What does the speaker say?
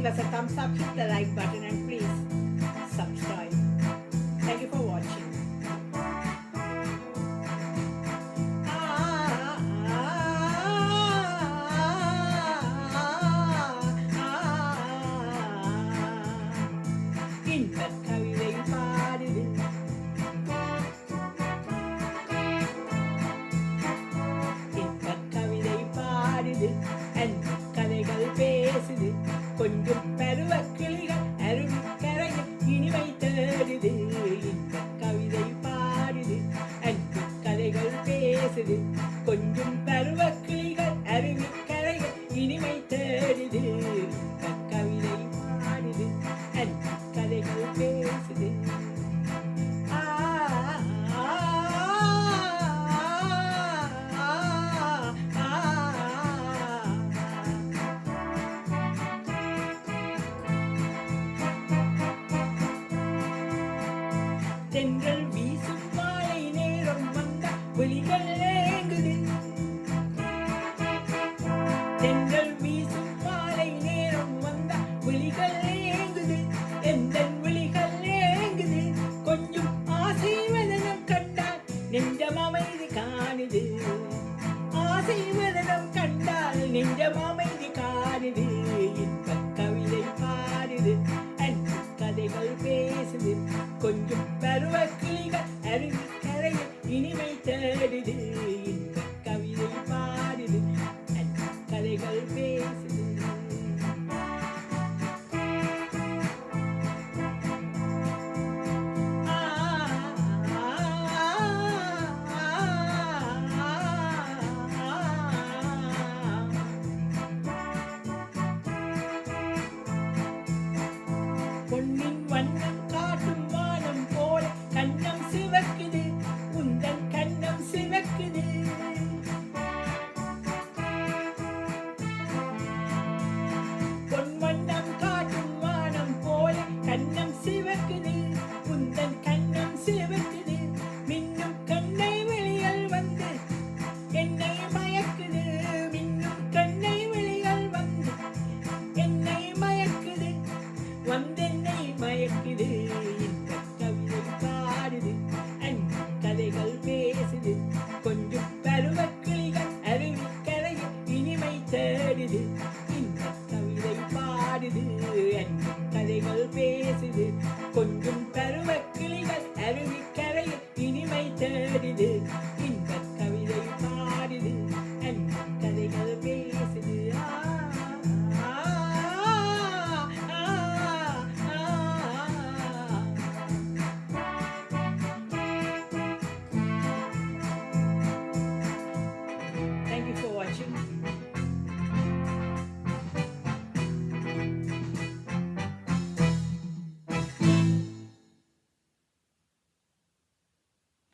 give us a thumbs up, hit the like button, and please subscribe. Thank you for watching. இன்பக் கவிதை பாடுது, இன்பக் கவிதை பாடுது, அன்பு கதைகள் பேசுது, கொஞ்சம் பருவ கிளிகள் அருவிக்கரையில் இனிமை தேடுது. இன்பக் கவிதை பாடுது, அன்பு கதைகள் பேசுது, கொஞ்சம் பருவ கிளிகள் அருவிக்கரையில் இனிமை தேடுது. இன்பக் கவிதை பாடுது, அன்பு கதைகள் பேசுது. தென்றல் வீசும் மாலை நேரம் வந்த விழிகள் ஏங்குது, தென்றல் வீசும் மாலை நேரம் வந்த விழிகள் ஏங்குது, எந்தன் விழிகள் ஏங்குது, கொஞ்சம் ஆசை வதனம் கண்டால் நெஞ்சம் அமைதி காணுது, ஆசை வதனம் கண்டால் நெஞ்சம் அமைதி காணுது. இன்பக் கவிதை பாடுது, அன்பு கதைகள் பேசுது, கொஞ்சம் பருவ கிளிகள் அருவிக்கரையில் இனிமை தேடுது. இன்பக் கவிதை பாடுது, அன்பு கதைகள் பேசுது. பொன்னின் வண்ணம் காட்டும் வானம் போல கண்ணம் சிவக்குது, உந்தன் கண்ணம் சிவக்குது. பொன் வண்ணம் காட்டும் வானம் போல கண்ணம் சிவக்குது, உந்தன் கண்ணம் சிவக்குது. மின்னும் கண்ணை வெளியில் வந்து என்னை மயக்குது, மின்னும் கண்ணை வெளியில் வந்து என்னை மயக்குது, வந்தென்னை மயக்குது. இன்பக் கவிதை பாடுது, அன்பு கதைகள் பேசுது, கொஞ்சம் பருவ கிளிகள் அருவிக்கரையில் இனிமை தேடுது. இன்பக் கவிதை பாடுது, அன்பு கதைகள் பேசுது, கொஞ்சம் பருவ கிளிகள் அருவிக்கரையில் இனிமை தேடுது.